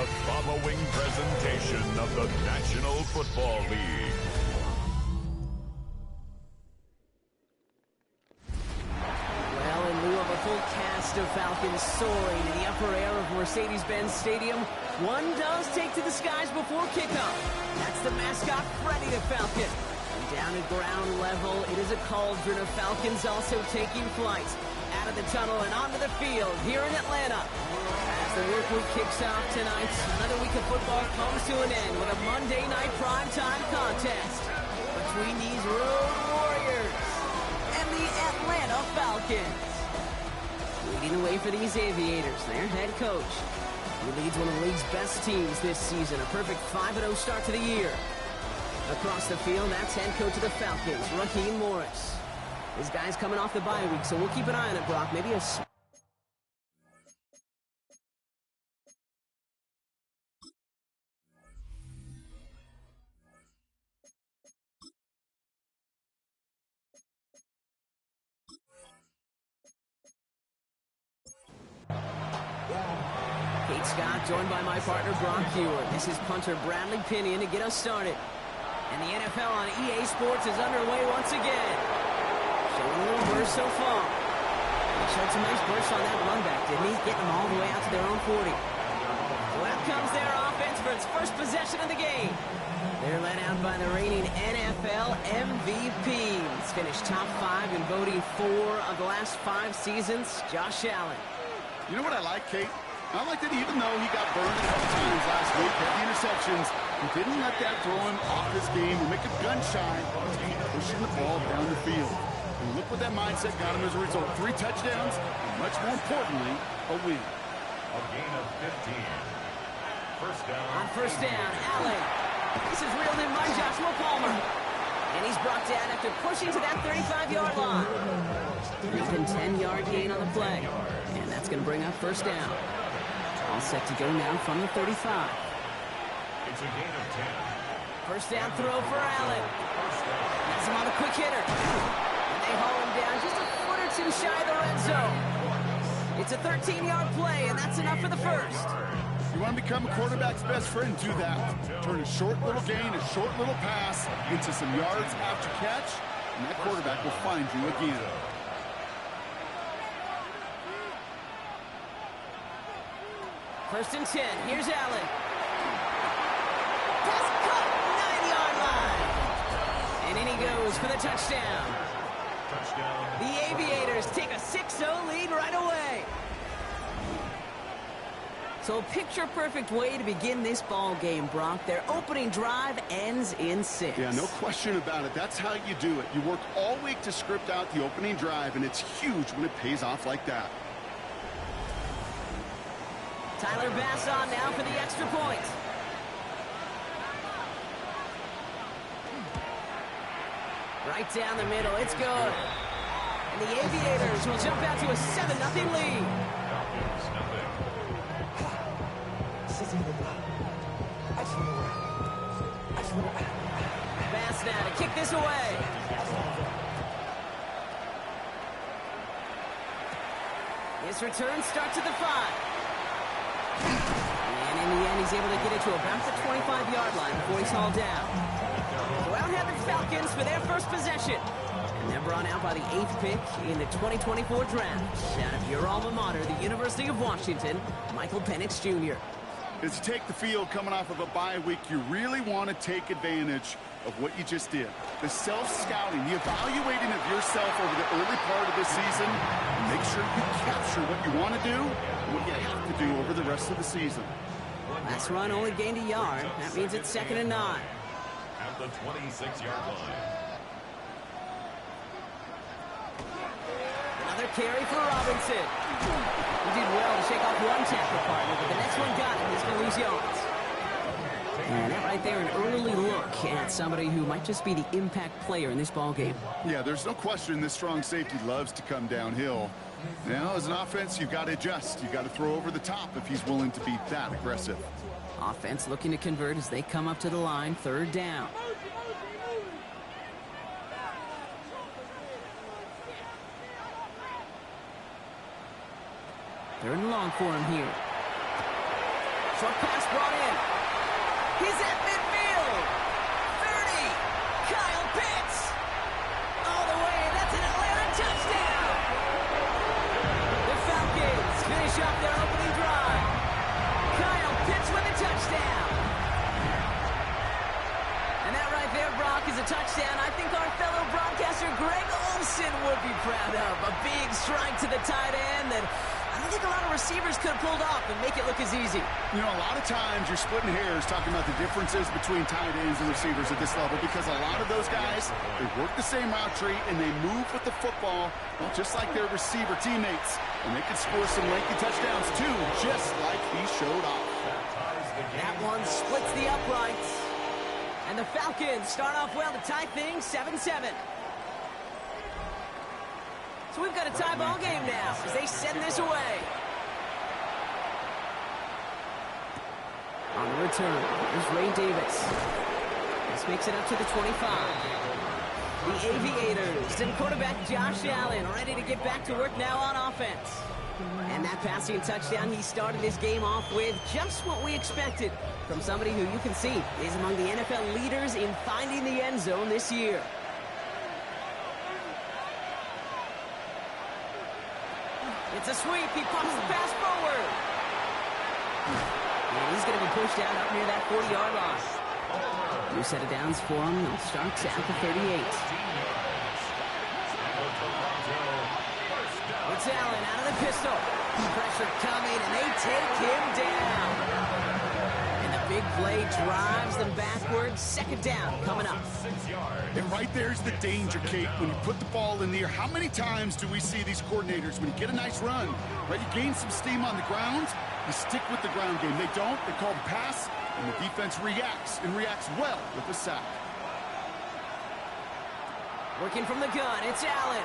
the following presentation of the National Football League. Well, in lieu of a full cast of Falcons soaring in the upper air of Mercedes-Benz Stadium, one does take to the skies before kickoff. That's the mascot, Freddy the Falcon. And down at ground level, it is a cauldron of Falcons also taking flight out of the tunnel and onto the field here in Atlanta. As the work week kicks off tonight, another week of football comes to an end with a Monday night primetime contest between these road warriors and the Atlanta Falcons. Leading the way for these Aviators, their head coach, who leads one of the league's best teams this season, a perfect 5-0 start to the year. Across the field, that's head coach of the Falcons, Raheem Morris. This guy's coming off the bye week, so we'll keep an eye on it, Brock. Maybe a... Kate Scott, joined by my partner, Brock Hewitt. This is punter Bradley Pinion to get us started. And the NFL on EA Sports is underway once again. Showing a little burst so far. He showed some nice bursts on that run back, didn't he? Getting them all the way out to their own 40. Well, out comes their offense for its first possession of the game. They're led out by the reigning NFL MVPs. Finished top 5 in voting 4 of the last 5 seasons, Josh Allen. You know what I like, Kate? I like that even though he got burned a couple times last week, had the interceptions, he didn't let that throw him off his game or make a gun shy to keep pushing the ball down the field. And look what that mindset got him as a result. 3 touchdowns, and much more importantly, a win. A gain of 15. First down. On first down, Allen. This is reeled in by Joshua Palmer. And he's brought down after pushing to that 35-yard line. Even 10-yard gain on the play. And that's going to bring up first down. All set to go now from the 35. It's a gain of 10. First down throw for Allen. Gets him on a quick hitter. And they haul him down just a foot or two shy of the red zone. It's a 13-yard play, and that's enough for the first. You want to become a quarterback's best friend, do that. Turn a short little gain, a short little pass into some yards after catch, and that quarterback will find you again. First and 10. Here's Allen. Pass cut. 9-yard line. And in he goes for the touchdown. Touchdown. The Aviators take a 6-0 lead right away. So a picture-perfect way to begin this ball game, Brock. Their opening drive ends in 6. Yeah, no question about it. That's how you do it. You work all week to script out the opening drive, and it's huge when it pays off like that. Tyler Bass on now for the extra point. Right down the middle, it's good. And the Aviators will jump out to a 7-0 lead. Falcons, nothing. Bass now to kick this away. This return starts at the 5. And in the end, he's able to get it to about the 25-yard line before he's hauled down. So out have the Falcons for their first possession. And they're brought out by the 8th pick in the 2024 draft. Out of your alma mater, the University of Washington, Michael Penix Jr. As you take the field coming off of a bye week, you really want to take advantage of what you just did. The self-scouting, the evaluating of yourself over the early part of the season, and make sure you capture what you want to do and what you have to do over the rest of the season. Last run only gained a yard. That means it's 2nd and 9. At the 26-yard line. Another carry for Robinson. He did well to shake off one tackle partner, but the next one got him. He's going to lose yards. And that right there, an early look at somebody who might just be the impact player in this ball game. Yeah, there's no question this strong safety loves to come downhill. Now, as an offense, you've got to adjust. You've got to throw over the top if he's willing to be that aggressive. Offense looking to convert as they come up to the line, 3rd down. Third and long for him here. Short pass brought in. He's at midfield. 30. Kyle Pitts. All the way. That's an Atlanta touchdown. The Falcons finish up their opening drive. Kyle Pitts with a touchdown. And that right there, Brock, is a touchdown I think our fellow broadcaster Greg Olsen would be proud of. A big strike to the tight end that I don't think a lot of receivers could have pulled off and make it look as easy. You know, a lot of times you're splitting hairs talking about the differences between tight ends and receivers at this level because a lot of those guys, they work the same route tree and they move with the football, well, just like their receiver teammates. And they can score some lengthy touchdowns too, just like he showed off. That one splits the uprights. And the Falcons start off well to tie things 7-7. So we've got a tie ball game now as they send this away. On the return, here's Ray Davis. This makes it up to the 25. The Aviators and quarterback Josh Allen ready to get back to work now on offense. And that passing touchdown he started this game off with just what we expected from somebody who you can see is among the NFL leaders in finding the end zone this year. It's a sweep. He pops the pass forward. And he's going to be pushed out up near that 40-yard line. New set of downs for him. He'll start at the 38. It's Allen out of the pistol. Pressure coming, and they take him down. And the big play drives them backwards. Second down coming up. And right there's the danger, Kate, when you put the ball in the air. How many times do we see these coordinators, when you get a nice run, right, you gain some steam on the ground, you stick with the ground game. They don't. They call the pass, and the defense reacts, and reacts well with the sack. Working from the gun, it's Allen.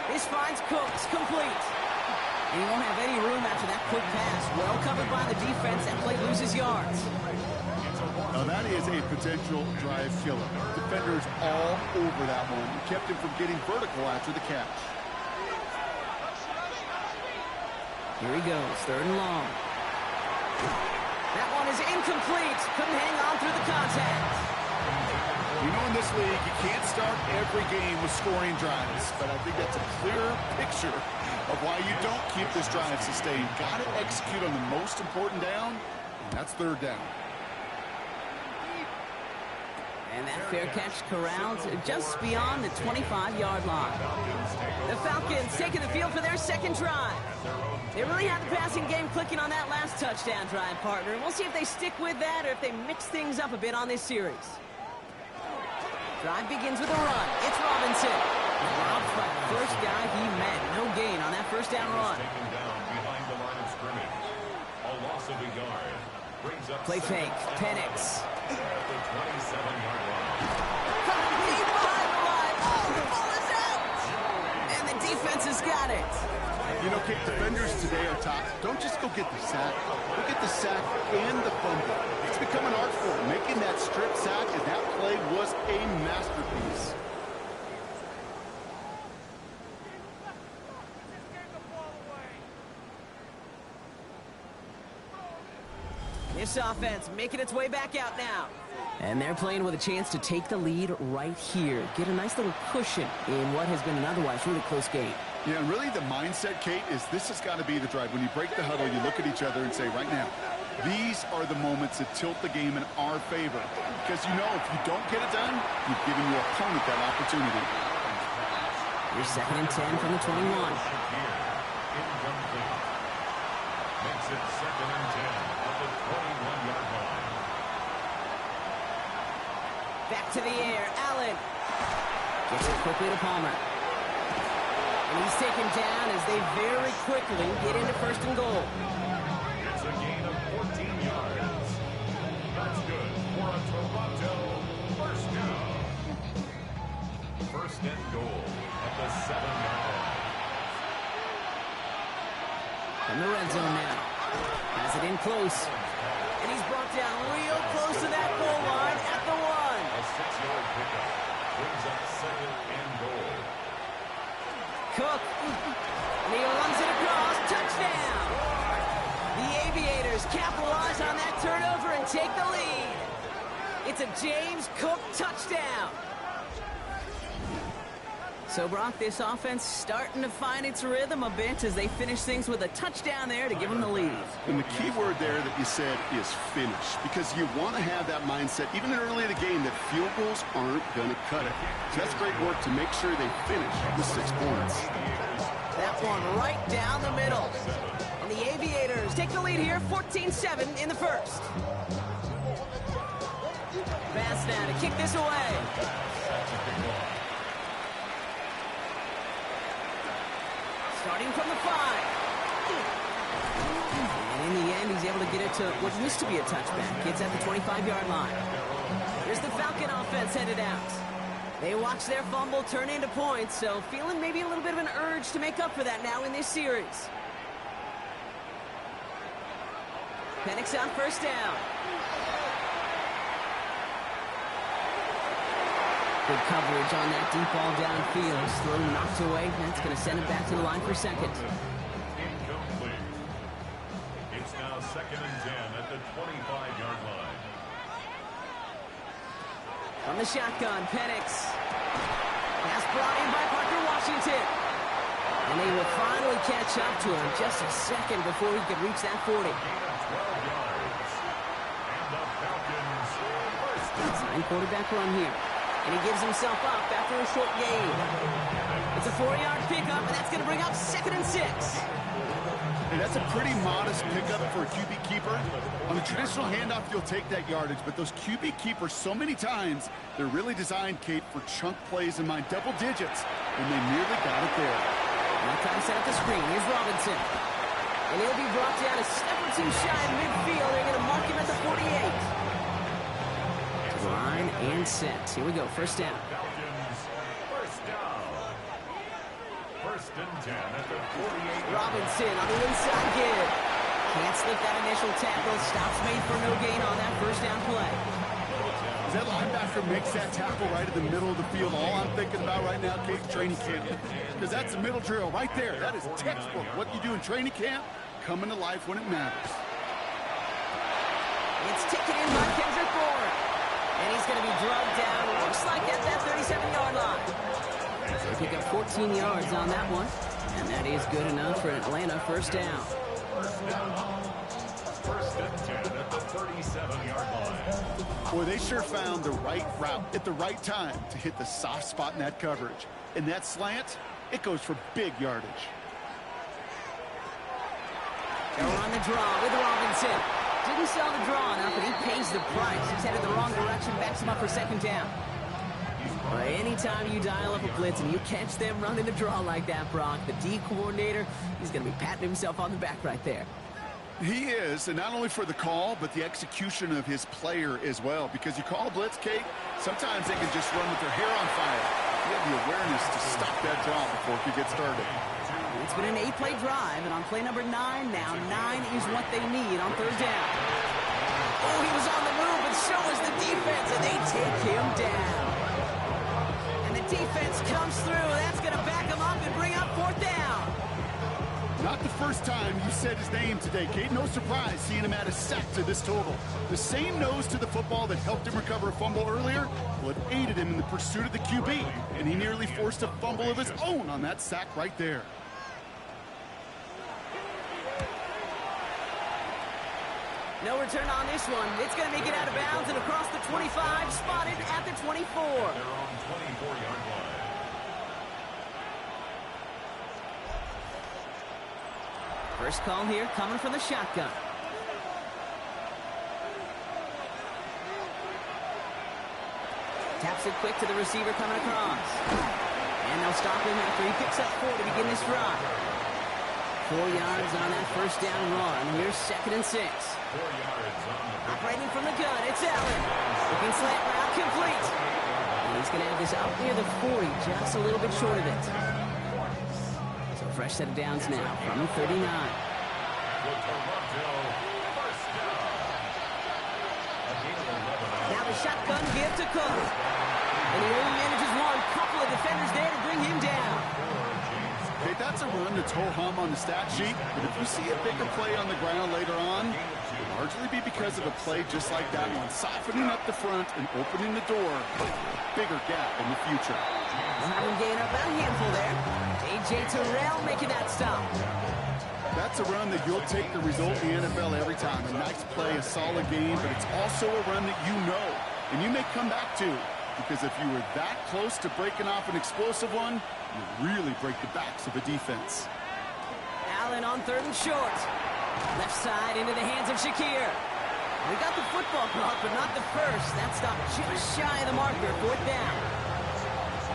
This finds Cooks, complete. And he won't have any room after that quick pass. Well covered by the defense. That play loses yards. Now that is a potential drive killer. Defenders all over that one. He kept him from getting vertical after the catch. Here he goes, third and long. That one is incomplete. Couldn't hang on through the contact. You know, in this league, you can't start every game with scoring drives, but I think that's a clear picture of why you don't keep this drive sustained. Got to execute on the most important down, and that's third down. And that fair catch corralled just beyond the 25-yard line. The Falcons taking the field for their second drive. They really had the passing game clicking on that last touchdown drive, partner. And we'll see if they stick with that or if they mix things up a bit on this series. Drive begins with a run. It's Robinson. Robbed by the first guy he met. No gain on that first down run. Play fake. Penix. Deep behind the line. Oh, the ball is out. And the defense has got it. You know, Kate, defenders today are top. Don't just go get the sack. Go get the sack and the fumble. It's become an art form. Making that strip sack, and that play was a masterpiece. This offense making its way back out now. And they're playing with a chance to take the lead right here. Get a nice little cushion in what has been an otherwise really close game. Yeah, and really the mindset, Kate, is this has got to be the drive. When you break the huddle, you look at each other and say, right now, these are the moments that tilt the game in our favor. Because you know if you don't get it done, you've given your opponent that opportunity. Here's 2nd and 10 from the 21. Makes it 2nd and 10 at the 21-yard line. Back to the air, Allen. Gets it quickly to Palmer. And he's taken down as they very quickly get into 1st and goal. It's a gain of 14 yards. That's good for a Toronto first down. 1st and goal at the 7-yard line. From the red zone now. Has it in close. And he's brought down real close to that goal line at the 1. A 6-yard pickup brings up 2nd and goal. Cook. And he runs it across. Touchdown. The Aviators Aviators capitalize on that turnover and take the lead. It's a James Cook touchdown. So, Brock, this offense starting to find its rhythm a bit as they finish things with a touchdown there to give them the lead. And the key word there that you said is finish, because you want to have that mindset, even early in the game, that field goals aren't going to cut it. So that's great work to make sure they finish with 6 points. That one right down the middle. And the Aviators take the lead here, 14-7 in the first. Pass now to kick this away. Starting from the 5. And in the end, he's able to get it to what used to be a touchback. It's at the 25-yard line. Here's the Falcon offense headed out. They watch their fumble turn into points, so feeling maybe a little bit of an urge to make up for that now in this series. Penix on first down. Good coverage on that deep ball downfield. Throw knocked away. That's going to send it back to the line for second. Incomplete. It's now 2nd and 10 at the 25-yard line. From the shotgun, Penix. Pass brought in by Parker Washington. And they will finally catch up to him just a second before he could reach that 40. Gain of 12 yards. And the Falcons first down. 9 quarterback run here. And he gives himself up after a short gain. It's a 4-yard pickup, and that's going to bring up 2nd and 6. And that's a pretty modest pickup for a QB keeper. On a traditional handoff, you'll take that yardage, but those QB keepers, so many times, they're really designed, Kate, for chunk plays in mind, double digits, and they nearly got it there. Now time to set up the screen. Here's Robinson. And he'll be brought down a step or two shy of midfield. They're going to mark him at the 48. Line and set. Here we go. First down. Falcons first down. 1st and 10 at the 48. Robinson on the inside give. Can't slip that initial tackle. Stops made for no gain on that first down play. As that linebacker makes that tackle right in the middle of the field, all I'm thinking about right now, Kate, training camp. Because that's a middle drill right there. That is textbook. What you do in training camp, coming to life when it matters. It's taken in by Kendrick Bourne. And he's going to be drugged down, looks like at that 37-yard line. So they pick up 14 yards on that one. And that is good enough for Atlanta first down. 1st and 10 at the 37-yard line. Boy, they sure found the right route at the right time to hit the soft spot in that coverage. And that slant, it goes for big yardage. They're on the draw with Robinson. Didn't sell the draw enough, but he pays the price. He's headed the wrong direction, backs him up for 2nd down. Anytime you dial up a blitz and you catch them running the draw like that, Brock, the D coordinator, he's going to be patting himself on the back right there. He is, and not only for the call, but the execution of his player as well. Because you call a blitz, Kate, sometimes they can just run with their hair on fire. You have the awareness to stop that draw before it could get started. It's been an 8-play drive, and on play number 9 now, 9 is what they need on 3rd down. Oh, he was on the move, but so was the defense, and they take him down. And the defense comes through. That's going to back him up and bring up 4th down. Not the first time you said his name today, Kate. No surprise seeing him add a sack to this total. The same nose to the football that helped him recover a fumble earlier, well, it aided him in the pursuit of the QB, and he nearly forced a fumble of his own on that sack right there. No return on this one. It's going to make it out of bounds and across the 25, spotted at the 24. They're on 24-yard line. First call here coming from the shotgun. Taps it quick to the receiver coming across. And they'll stop him after he picks up 4 to begin this drive. 4 yards on that first down run. Here's 2nd and 6. 4 yards on the Operating from the gun, it's Allen. Looking slant route complete. And he's going to have this out near the 40, just a little bit short of it. So fresh set of downs now from the 39. Now the shotgun give to Cook. And he only manages one. Couple of defenders there to bring him down. Okay, that's a run that's ho-hum on the stat sheet, but if you see a bigger play on the ground later on, it'll largely be because of a play just like that one, softening up the front and opening the door for a bigger gap in the future. We'll have him gain up about a handful there. A.J. Terrell making that stop. That's a run that you'll take the result in the NFL every time. A nice play, a solid game, but it's also a run that you know and you may come back to, because if you were that close to breaking off an explosive one, you really break the backs of a defense. Allen on 3rd and short. Left side into the hands of Shakir. We got the football clock, but not the first. That stop just shy of the marker. 4th down.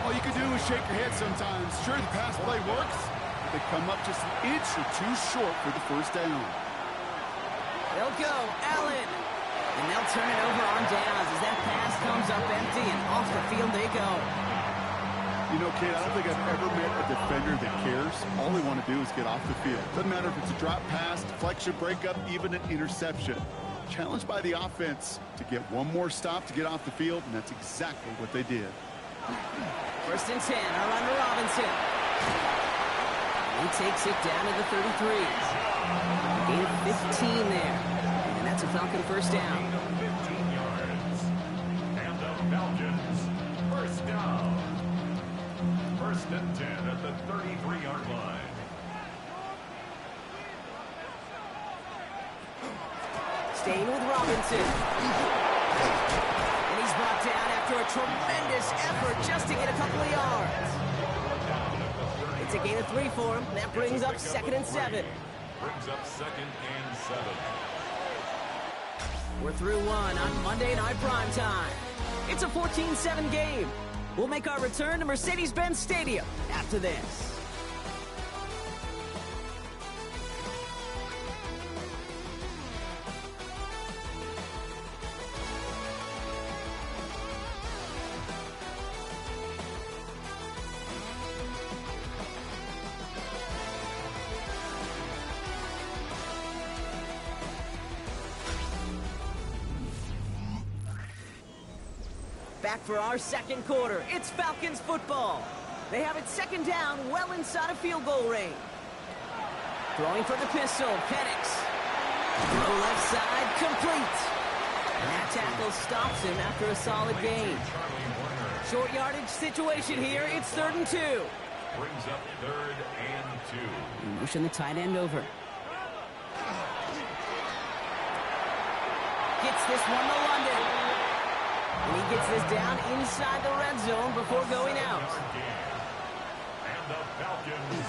All you can do is shake your head sometimes. Sure, the pass play works, but they come up just an inch or two short for the 1st down. They'll go. Allen. And they'll turn it over on downs as that pass comes up empty, and off the field they go. You know, Kate, I don't think I've ever met a defender that cares. All they want to do is get off the field. Doesn't matter if it's a drop pass, deflection, breakup, even an interception. Challenged by the offense to get one more stop to get off the field, and that's exactly what they did. 1st and 10, a run to Robinson. He takes it down to the 33s. Gain of 15 there. And that's a Falcon 1st down. 15 yards. And the Falcons, 1st down. 1st and 10 at the 33-yard line. Staying with Robinson. And he's brought down after a tremendous effort just to get a couple of yards. It's a gain of 3 for him. That brings up 2nd and 7. Brings up 2nd and 7. We're through one on Monday Night Primetime. It's a 14-7 game. We'll make our return to Mercedes-Benz Stadium after this. Back for our 2nd quarter. It's Falcons football. They have it 2nd down, well inside of field goal range. Throwing for the pistol, Penix. Throw left side, complete. And that tackle stops him after a solid gain. Short yardage situation here. It's 3rd and 2. Brings up 3rd and 2. Motion the tight end over. Gets this one to London. And he gets this down inside the red zone before going out. And the Falcons.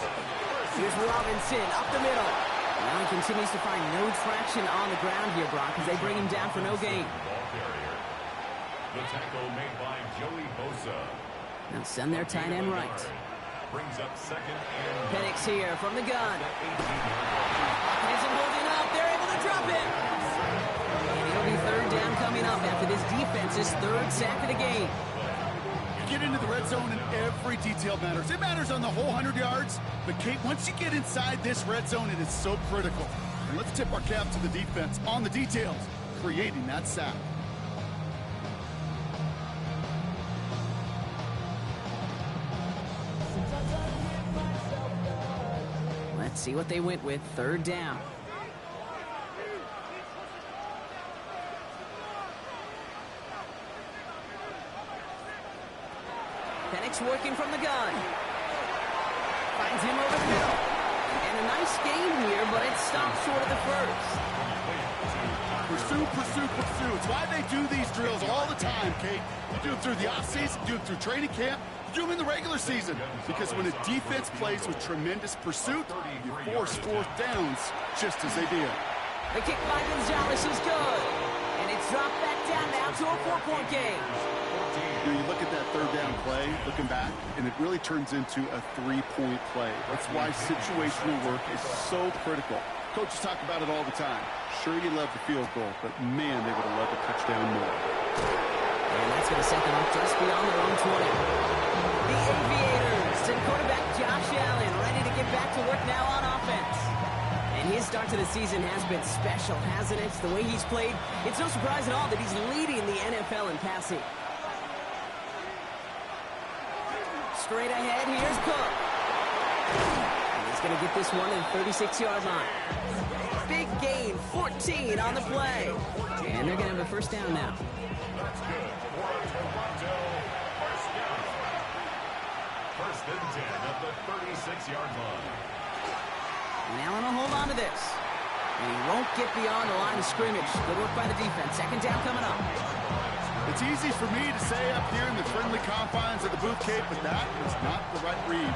Here's Robinson up the middle. Now he continues to find no traction on the ground here, Brock, as they bring him down for no gain. Ball carrier. The tackle made by Joey Bosa. Now send their tight end right. Brings up 2nd and Penix here from the gun. Isn't holding up. They're able to drop it. And it'll be 3rd down coming up after this defense's 3rd sack of the game. Get into the red zone and every detail matters. It matters on the whole 100 yards. But, Kate, once you get inside this red zone, it is so critical. And let's tip our cap to the defense on the details, creating that sack. Let's see what they went with. 3rd down. Penix working from the gun. Finds him over the middle. And a nice gain here, but it stops short of the 1st. Pursue, pursue, pursue. It's why they do these drills all the time, Kate. You do them through the offseason, you do them through training camp, you do them in the regular season. Because when a defense plays with tremendous pursuit, you force 4th downs just as they did. The kick by Gonzalez is good. And it's dropped back down now to a 4-point game. You know, you look at that 3rd down play, looking back, and it really turns into a 3-point play. That's why situational work is so critical. Coaches talk about it all the time. Sure, you love the field goal, but man, they would have loved a touchdown more. And that's going to set them up just beyond their own 20. The Aviators and quarterback Josh Allen ready to get back to work now on offense. And his start to the season has been special, hasn't it? The way he's played, it's no surprise at all that he's leading the NFL in passing. Straight ahead, here's Cook. going to get this one at the 36-yard line. Big gain, 14 on the play. And they're going to have a first down now. That's good for a Toronto first down. First and 10 at the 36-yard line. And Allen will hold on to this. And he won't get beyond the line of scrimmage. Good work by the defense. Second down coming up. It's easy for me to say up here in the friendly confines of the booth, Kate, but that was not the right read.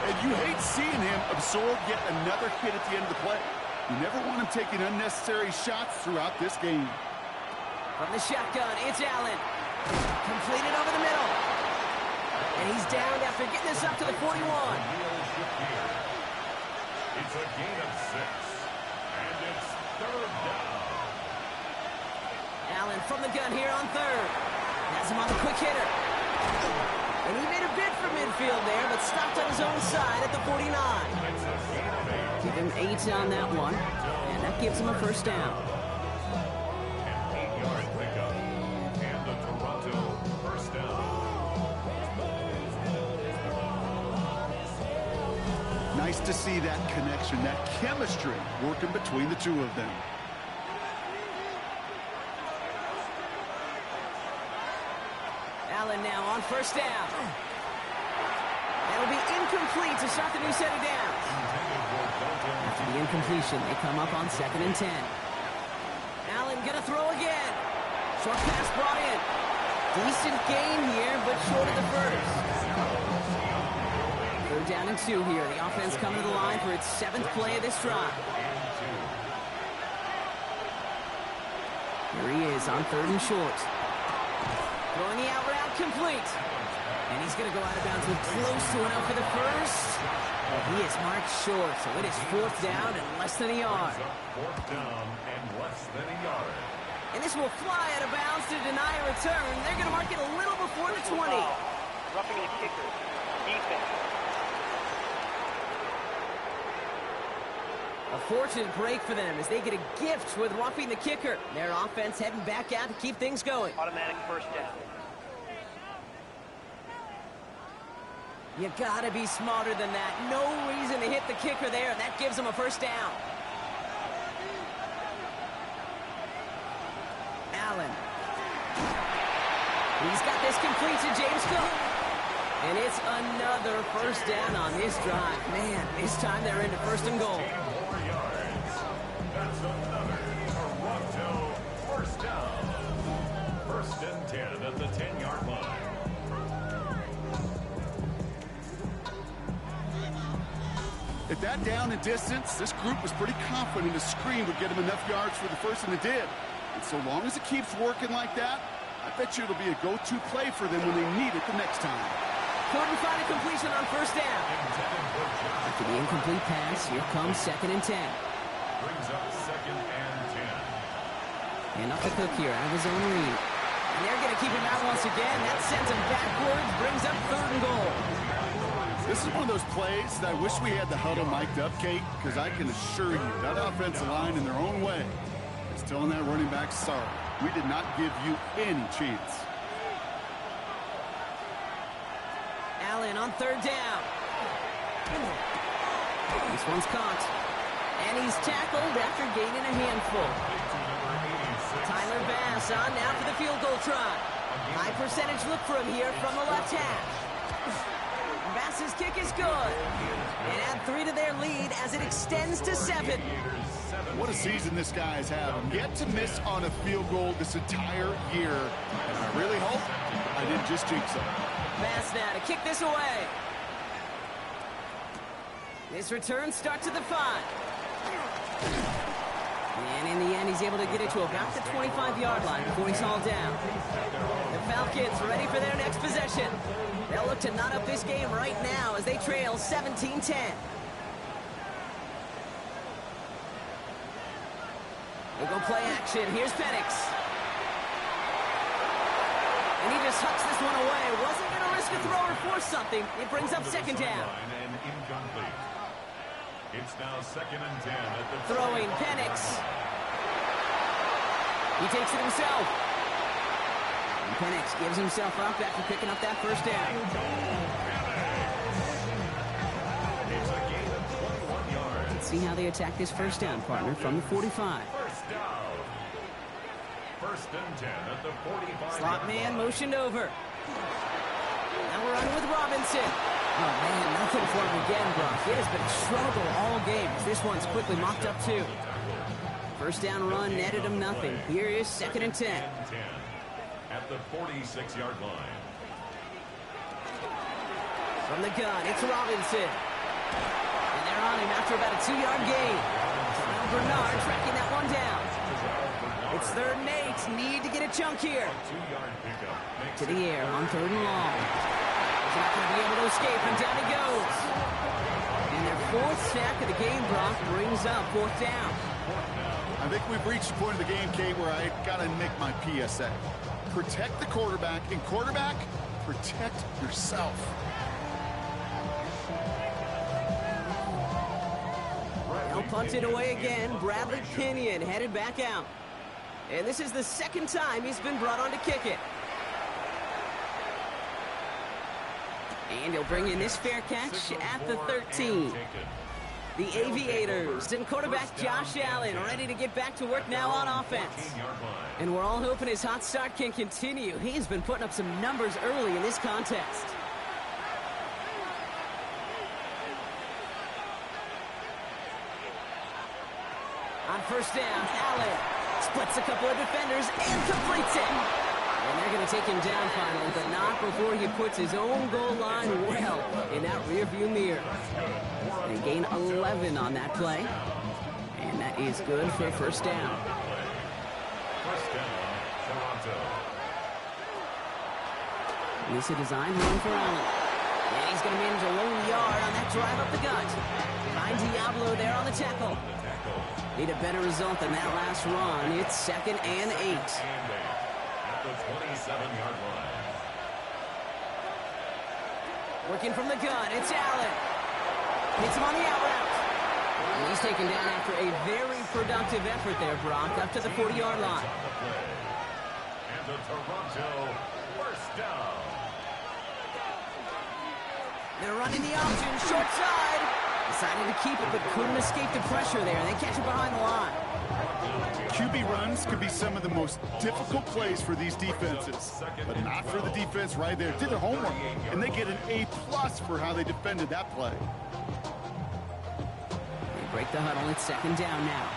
And you hate seeing him absorb yet another hit at the end of the play. You never want him taking unnecessary shots throughout this game. From the shotgun, it's Allen. Completed over the middle. And he's down after getting this up to the 41. It's a gain of 6. And it's third down. Allen from the gun here on third. Has him on the quick hitter. And he made a bid for midfield there, but stopped on his own side at the 49. It's a gain of 8. Give him 8 on that one. And that gives him a first down. An 8-yard pickup. And a Toronto first down. Nice to see that connection, that chemistry working between the two of them. Allen now on first down. That'll be incomplete to start the new set of downs. After the incompletion, they come up on second and 10. Allen gonna throw again. Short pass brought in. Decent gain here, but short of the first. Third down and 2 here. The offense coming to the line for its 7th play of this drive. Here he is on third and short. Throwing the out route complete. And he's going to go out of bounds with close to enough for the first. But he is marked short, so it is 4th down and less than a yard. 4th down and less than a yard. And this will fly out of bounds to deny a return. They're going to mark it a little before the 20. Roughing the kicker. Defense. A fortunate break for them as they get a gift with roughing the kicker. Their offense heading back out to keep things going. Automatic first down. You gotta be smarter than that. No reason to hit the kicker there. That gives them a first down. Allen. He's got this complete to James Cook. And it's another first down on this drive. Man, this time they're into first and goal. 4 yards. That's another Toronto first down. First and 10 at the 10-yard line. At that down and distance, this group was pretty confident a screen would get them enough yards for the first, and it did. And so long as it keeps working like that, I bet you it'll be a go-to play for them when they need it the next time. Couldn't find a completion on first down. After the incomplete pass, here comes second and 10. Brings up second and 10. And up to Cook here out of his own read. And they're going to keep him out once again. That sends him backwards, brings up third and goal. This is one of those plays that I wish we had the huddle mic'd up, Kate, because I can assure you that offensive line in their own way is telling that running back, sorry, we did not give you any chance. Allen on third down. This one's caught. And he's tackled after gaining a handful. Tyler Bass on now for the field goal try. High percentage look for him here from the left hash. Bass's kick is good. And add 3 to their lead as it extends to 7. What a season this guy's having. Yet to miss on a field goal this entire year. And I really hope I didn't just jinx him. Bass now to kick this away. This return starts at the 5. And in the end, he's able to get it to about the 25-yard line before he's hauled down. The Falcons ready for their next possession. They'll look to knot up this game right now as they trail 17-10. We'll go play action. Here's Penix. And he just hucks this one away. Wasn't going to risk a throw or force something. It brings up second down. And incomplete. It's now second and 10 at the Throwing Penix. He takes it himself. And Penix gives himself up after picking up that first down. It's a gain of see how they attack this first down, partner, from the 45. First down. First and 10 at the 45. Slot man motioned over. Now we're on with Robinson. Oh, man, nothing for him again, Brock. It has been a struggle all game. This one's quickly mocked up, too. First down run netted him nothing. Here is second and 10. At the 46-yard line. From the gun, it's Robinson. And they're on him after about a 2-yard gain. Now Bernard tracking that one down. It's 3rd and 8. Need to get a chunk here. To the air on 3rd and long. He's not going to be able to escape, and down he goes. And their 4th sack of the game, Brock, brings up 4th down. I think we've reached the point of the game, Kate, where I got to make my PSA. Protect the quarterback, and quarterback, protect yourself. They'll punt it away again. Bradley Pinion headed back out. And this is the 2nd time he's been brought on to kick it. And he'll bring in this fair catch at the 13. The Aviators and quarterback Josh Allen ready to get back to work now on offense. And we're all hoping his hot start can continue. He's been putting up some numbers early in this contest. On first down, Allen splits a couple of defenders and completes it. And they're going to take him down finally, but not before he puts his own goal line well in that rearview mirror. They gain 11 on that play. And that is good for a first down. First down, Toronto. This is a design run for Allen. And he's going to manage a lone yard on that drive up the gut. Behind Diablo there on the tackle. Need a better result than that last run. It's 2nd and 8. At the 27-yard line. Working from the gun, it's Allen. Hits him on the out route. And he's taken down after a very productive effort there, Brock, up to the 40-yard line. And the Toronto first down. They're running the option, short side. Decided to keep it, but couldn't escape the pressure there. They catch it behind the line. QB runs could be some of the most difficult plays for these defenses, but not for the defense right there. Did their homework, and they get an A+ for how they defended that play. They break the huddle. It's 2nd down now.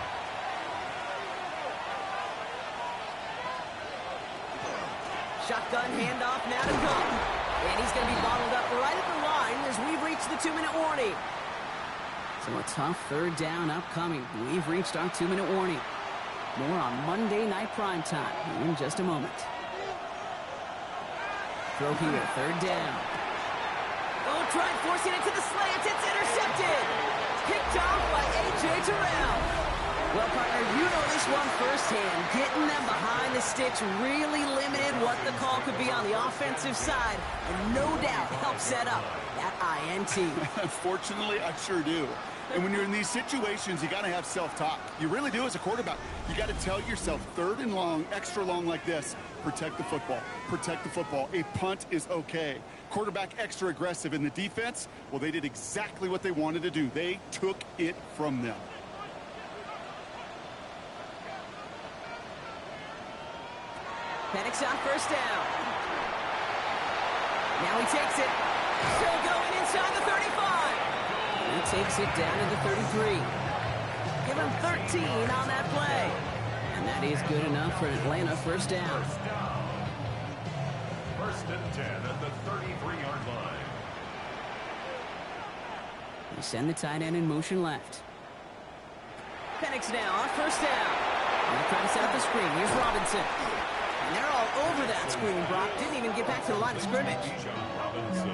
Shotgun handoff now to Cook. And he's going to be bottled up right at the line as we've reached the 2-minute warning. So a tough 3rd down upcoming. We've reached our 2-minute warning. More on Monday Night Primetime in just a moment. Throw here, 3rd down. Oh, try forcing it to the slant. It's intercepted. Picked off by A.J. Terrell. Well, partner, you know this one firsthand. Getting them behind the sticks really limited what the call could be on the offensive side, and no doubt helped set up that INT. Unfortunately, I sure do. And when you're in these situations, you got to have self-talk. You really do as a quarterback. You got to tell yourself, 3rd and long, extra long like this, protect the football. Protect the football. A punt is okay. Quarterback extra aggressive in the defense, well, they did exactly what they wanted to do. They took it from them. Penix on first down. Now he takes it. Still going inside the 35. He takes it down to the 33. Give him 13 on that play. And that is good enough for Atlanta first down. First and 10 at the 33-yard line. They send the tight end in motion left. Penix now on first down. And they try to set up the screen. Here's Robinson. And they're all over that screen, Brock. Didn't even get back to the line of scrimmage.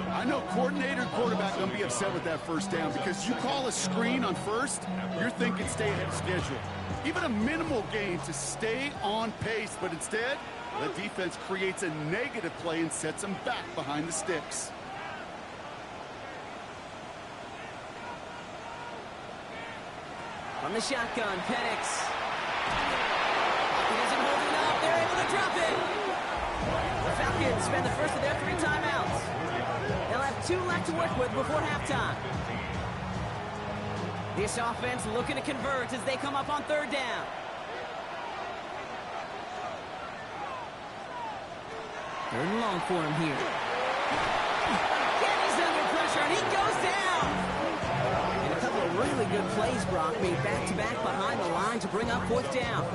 I know coordinator and quarterback don't be upset with that first down because you call a screen on first, you're thinking stay ahead of schedule. Even a minimal gain to stay on pace, but instead, the defense creates a negative play and sets them back behind the sticks. From the shotgun, Penix. He isn't holding up. They're able to drop it. The Falcons spend the first of their 3 timeouts. They'll have 2 left to work with before halftime. This offense looking to convert as they come up on third down. Third and long for him here. And he's under pressure, and he goes down. And a couple of really good plays, Brock, made back-to-back behind the line to bring up fourth down.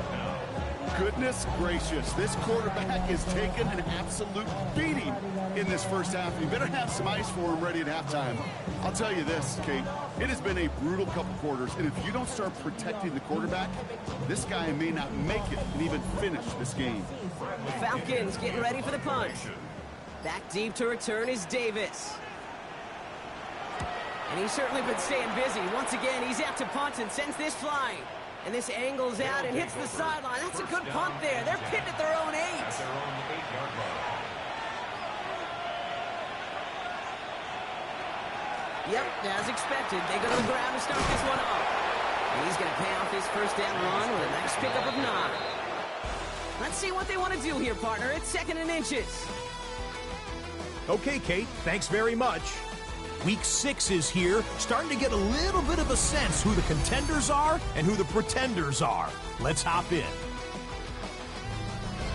Goodness gracious, this quarterback is taking an absolute beating in this first half. You better have some ice for him ready at halftime. I'll tell you this, Kate, it has been a brutal couple quarters, and if you don't start protecting the quarterback, this guy may not make it and even finish this game. The Falcons getting ready for the punt. Back deep to return is Davis. And he's certainly been staying busy. Once again, he's out to punt and sends this flying. And this angles out and hits the sideline. That's a good punt there. They're pinned at their own 8. Yep, as expected, they go to the ground to start this one off. And he's going to pay off his first down run with a nice pickup of 9. Let's see what they want to do here, partner. It's 2nd and inches. Okay, Kate, thanks very much. Week 6 is here, starting to get a little bit of a sense who the contenders are and who the pretenders are. Let's hop in.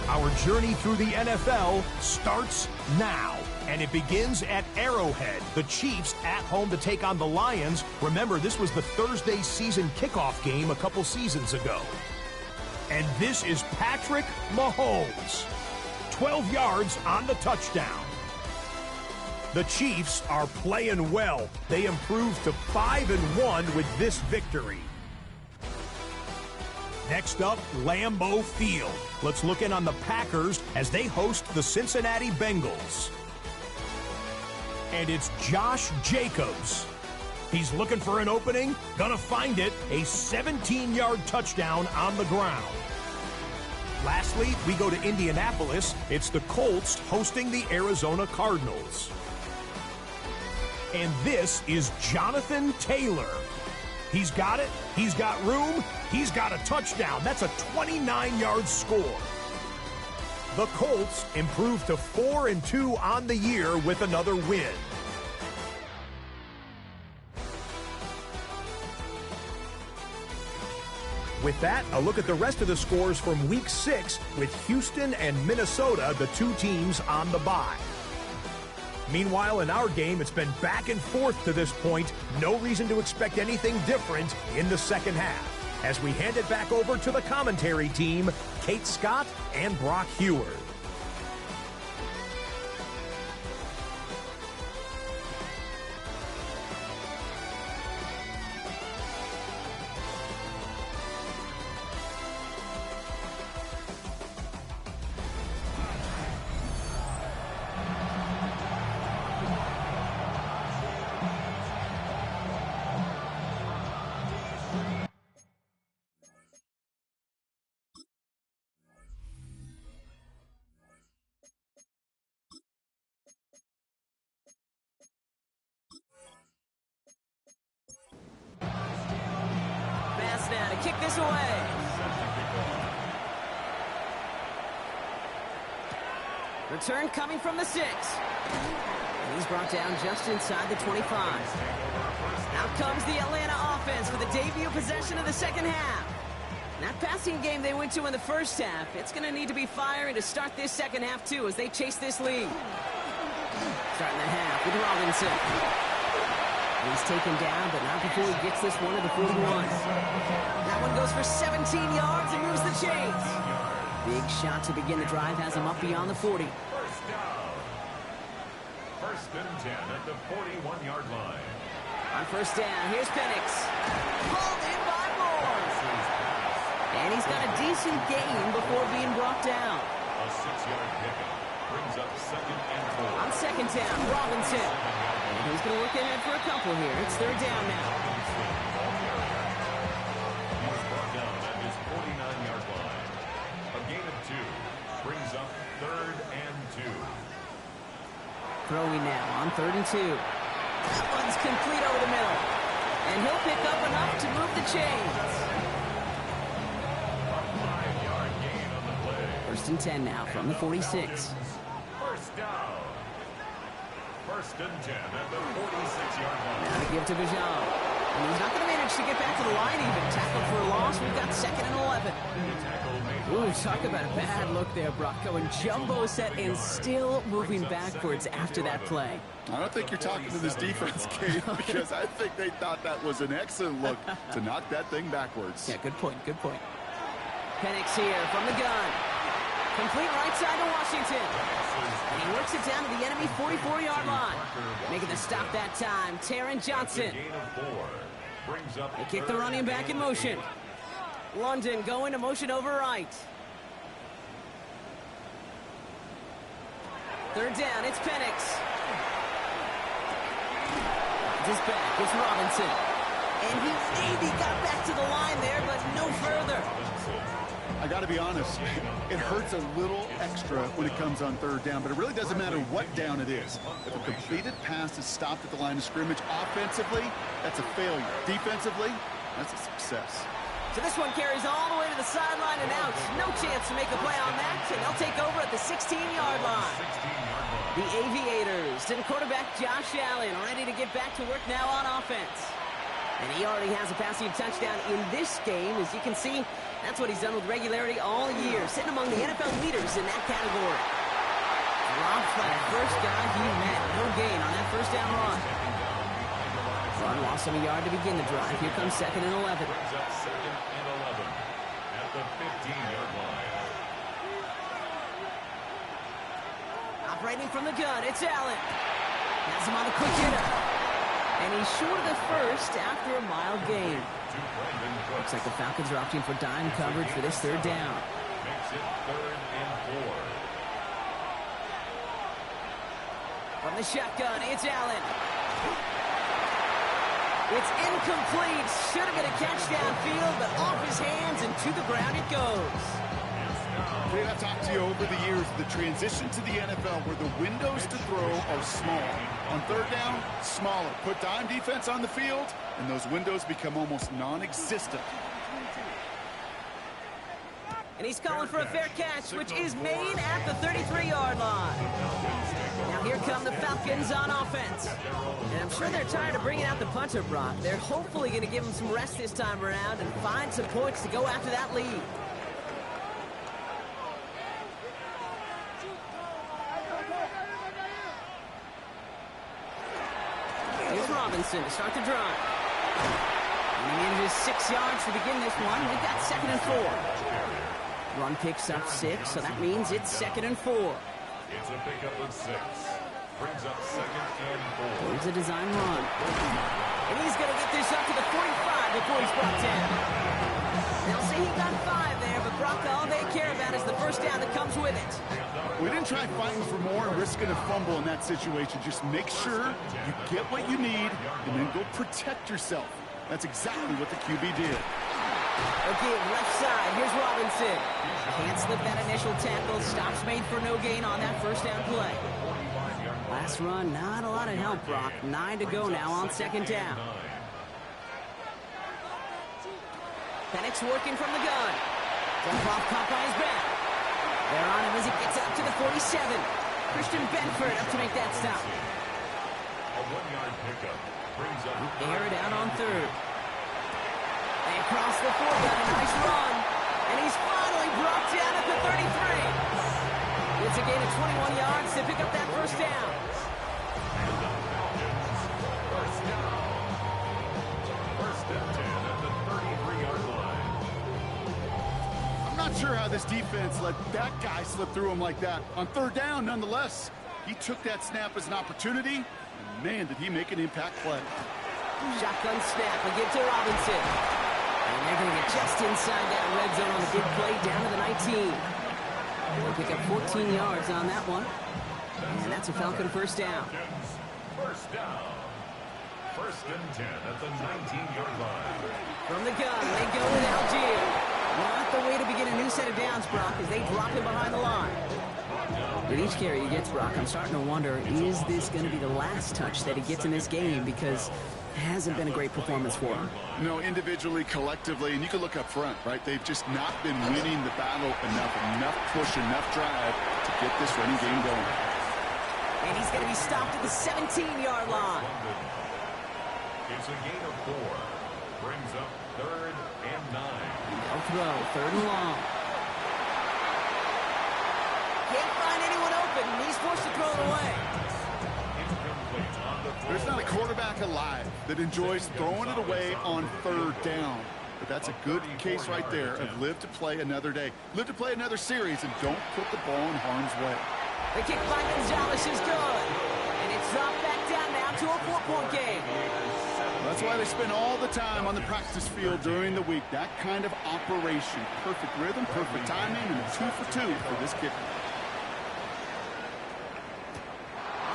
Our journey through the NFL starts now, and it begins at Arrowhead. The Chiefs at home to take on the Lions. Remember, this was the Thursday season kickoff game a couple seasons ago. And this is Patrick Mahomes. 12 yards on the touchdown. The Chiefs are playing well. They improved to 5-1 with this victory. Next up, Lambeau Field. Let's look in on the Packers as they host the Cincinnati Bengals. And it's Josh Jacobs. He's looking for an opening, gonna find it, a 17-yard touchdown on the ground. Lastly, we go to Indianapolis. It's the Colts hosting the Arizona Cardinals. And this is Jonathan Taylor. He's got it, he's got room, he's got a touchdown. That's a 29-yard score. The Colts improved to 4-2 on the year with another win. With that, a look at the rest of the scores from Week 6 with Houston and Minnesota, the two teams on the bye. Meanwhile, in our game, it's been back and forth to this point. No reason to expect anything different in the second half. As we hand it back over to the commentary team, Kate Scott and Brock Heward. Now to kick this away. Return coming from the 6. And he's brought down just inside the 25. Out comes the Atlanta offense for the debut possession of the second half. That passing game they went to in the first half, it's going to need to be firing to start this second half too as they chase this lead. Starting the half with Robinson. He's taken down, but not before he gets this one to the 41. That one goes for 17 yards and moves the chains. Big shot to begin the drive has him up beyond the 40. First down. 1st and 10 at the 41-yard line. On first down, here's Penix. Pulled in by Moore. And he's got a decent gain before being brought down. A 6-yard pickup brings up 2nd and 4. On second down, Robinson. And he's going to look ahead for a couple here. It's third down now. He was brought down at his 49-yard line. A gain of 2 brings up 3rd and 2. Throwing now on 3rd and 2. That one's complete over the middle. And he'll pick up enough to move the chains. A 5-yard gain on the play. 1st and 10 now from the 46. First down. 1st and 10 at the 46-yard line. Now to give to Bijan. And he's not going to manage to get back to the line even. Tackled for a loss. We've got 2nd and 11. Ooh, talk about a bad look there, Brock. Going jumbo set and still moving backwards after that play. I don't think you're talking to this defense, Kate, because I think they thought that was an excellent look to knock that thing backwards. Yeah, good point, good point. Penix here from the gun. Complete right side to Washington. And he works it down to the enemy 44-yard line. Making the stop that time, Taron Johnson. They kick the running back in motion. London going to motion over right. 3rd down, it's Penix. This back, it's Robinson. And he maybe got back to the line there, but no further. I got to be honest, it hurts a little extra when it comes on 3rd down, but it really doesn't matter what down it is. If a completed pass is stopped at the line of scrimmage, offensively, that's a failure. Defensively, that's a success. So this one carries all the way to the sideline and out. No chance to make a play on that, and they'll take over at the 16-yard line. The Aviators to the quarterback, Josh Allen, ready to get back to work now on offense. And he already has a passing touchdown in this game. As you can see, that's what he's done with regularity all year, sitting among the NFL leaders in that category. Rob Flat, first guy he met. No gain on that 1st down run. Run lost him a yard to begin the drive. Here comes 2nd and 11. At the 15-yard line. Operating from the gun, it's Allen. Has him on the quick hitter. And he's short of the 1st after a mild gain. Looks like the Falcons are opting for dime coverage for this 3rd down. Makes it 3rd and 4. From the shotgun, it's Allen. It's incomplete. Should have been a catch downfield, but off his hands and to the ground it goes. Dave, I've talked to you over the years, the transition to the NFL where the windows to throw are small. On 3rd down, smaller. Put dime defense on the field, and those windows become almost non-existent. And he's calling for a fair catch, which is made at the 33-yard line. Now here come the Falcons on offense. And I'm sure they're tired of bringing out the punter, Brock. They're hopefully going to give him some rest this time around and find some points to go after that lead. Here's Robinson to start the drive. And he manages 6 yards to begin this one. We've got 2nd and 4. Run picks up 6, so that means it's 2nd and 4. It's a pickup of 6. Brings up 2nd and 4. Here's a design run. And he's going to get this up to the 45 before he's brought down. They'll say he got 5 there, but Brock, all they care about is the 1st down that comes with it. We didn't try fighting for more and risking a fumble in that situation. Just make sure you get what you need and then go protect yourself. That's exactly what the QB did. Okay, left side, here's Robinson. Can't slip that initial tackle. Stops made for no gain on that 1st down play. Last run, not a lot of help, Brock. 9 to go now on 2nd down. Penix working from the gun. Dump off caught by his back. They're on him as he gets up to the 47. Christian Benford up to make that stop. A 1-yard pickup. Brings up Air it out on 3rd. They cross the 4, got a nice run. And he's finally brought down at the 33. It's a gain of 21 yards to pick up that 1st down. and the Falcons. 1st down. 1st and 10 at the 33-yard line. I'm not sure how this defense let that guy slip through him like that. On 3rd down, nonetheless, he took that snap as an opportunity, and man, did he make an impact play. Shotgun snap, they give to Robinson. And they're going to get just inside that red zone on the big play down to the 19. They'll pick up 14 yards on that one. And that's a Falcon 1st down. 1st down. 1st and 10 at the 19-yard line. From the gun, they go with Algier. Not the way to begin a new set of downs, Brock, as they drop him behind the line. With each carry he gets, Brock, I'm starting to wonder, is this going to be the last touch that he gets in this game? Because it hasn't been a great performance for him. No, individually, collectively, and you can look up front, right? They've just not been winning the battle enough push, enough drive to get this running game going. And he's going to be stopped at the 17-yard line. It's a gain of 4. Brings up 3rd and 9. They'll throw, 3rd and long. Can't find anyone open, and he's forced to throw it away. Incomplete on the throw. There's not a quarterback alive that enjoys throwing it away on 3rd down. But that's a good case right there of live to play another day. Live to play another series and don't put the ball in harm's way. The kick by Gonzalez is good. And it's dropped back down now to a 4-point game. That's why they spend all the time on the practice field during the week. That kind of operation. Perfect rhythm, perfect timing, and a 2 for 2 for this kicker.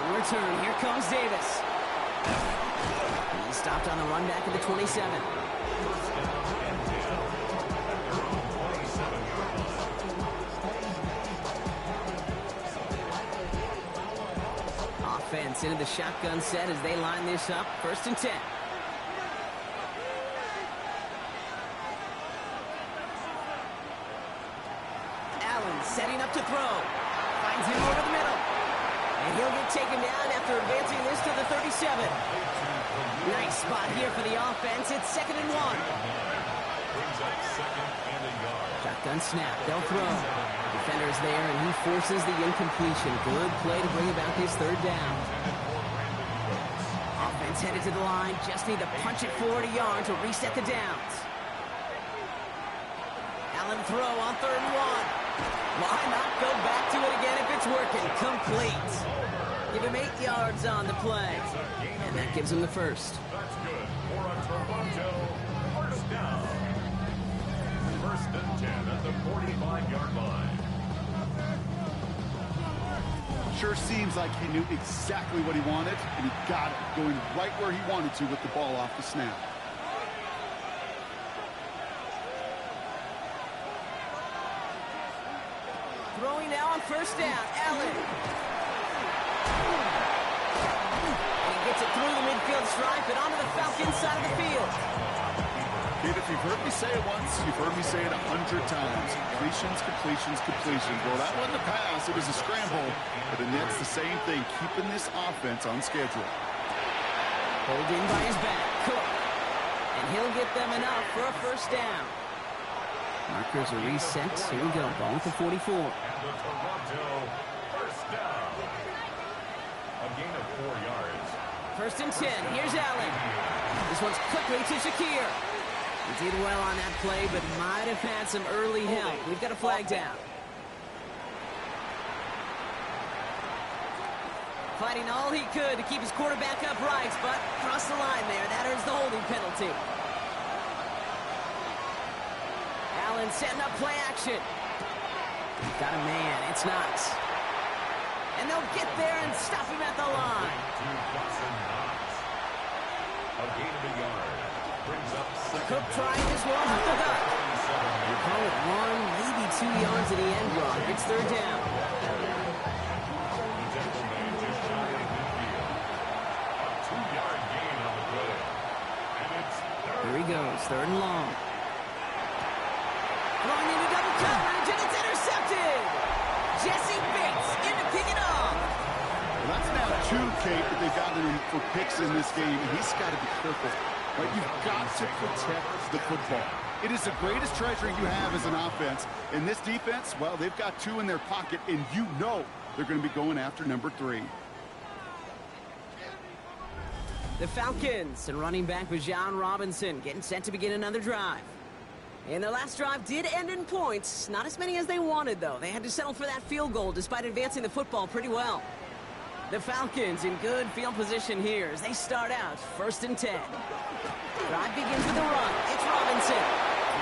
In return, here comes Davis. He's stopped on the run back at the 27. Offense into the shotgun set as they line this up. 1st and 10. Allen setting up to throw. Finds him over the middle. And he'll get taken down after advancing this to the 37. Nice spot here for the offense. It's 2nd and 1. Brings up 2nd and a yard. Shotgun snap. They'll throw. Defender's there, and he forces the incompletion. Good play to bring about his 3rd down. Offense headed to the line. Just need to punch it forward a yard to reset the downs. Allen throw on 3rd and 1. Why not go back to it again if it's working? Complete. Give him 8 yards on the play. And that gives him the 1st. That's good for a Toronto 1st down. 1st and 10 at the 45-yard line. Sure seems like he knew exactly what he wanted, and he got it, going right where he wanted to with the ball off the snap. Throwing now on 1st down. Allen. And he gets it through the midfield stripe and onto the Falcons side of the field. Kid, if you've heard me say it once, you've heard me say it 100 times. Completions, completions, completions. Well, that wasn't a pass. It was a scramble. But the Nets, the same thing, keeping this offense on schedule. Holding by his back. Cook. And he'll get them enough for a 1st down. Markers are reset. Here we go. Ball at the 44. And the Toronto 1st down. A gain of 4 yards. 1st and 10. Here's Allen. This one's quickly to Shakir. He did well on that play, but might have had some early help. We've got a flag down. Fighting all he could to keep his quarterback upright, but crossed the line there. That earns the holding penalty. Allen setting up play action. Got a man. It's Knox. And they'll get there and stop him at the line. To Dawson Knox. A gain of a yard. Brings up 2nd Cook trying this one with the gut. You call it 1, maybe 2 yards at the end, Ron. It's 3rd down. The tackle man just shy of midfield. A 2-yard gain on the play. And it's 3rd. Here he goes, 3rd and long. Throwing into double coverage, and it's intercepted. Jesse Bates in to pick it off. Well, that's now 2, Kate, that they've gotten him for picks in this game, and he's got to be careful. Right? You've got to protect the football. It is the greatest treasure you have as an offense. In this defense, well, they've got 2 in their pocket, and you know they're going to be going after number 3. The Falcons and running back Bijan Robinson getting set to begin another drive. And their last drive did end in points. Not as many as they wanted, though. They had to settle for that field goal despite advancing the football pretty well. The Falcons in good field position here as they start out 1st and 10. Drive begins with a run. It's Robinson.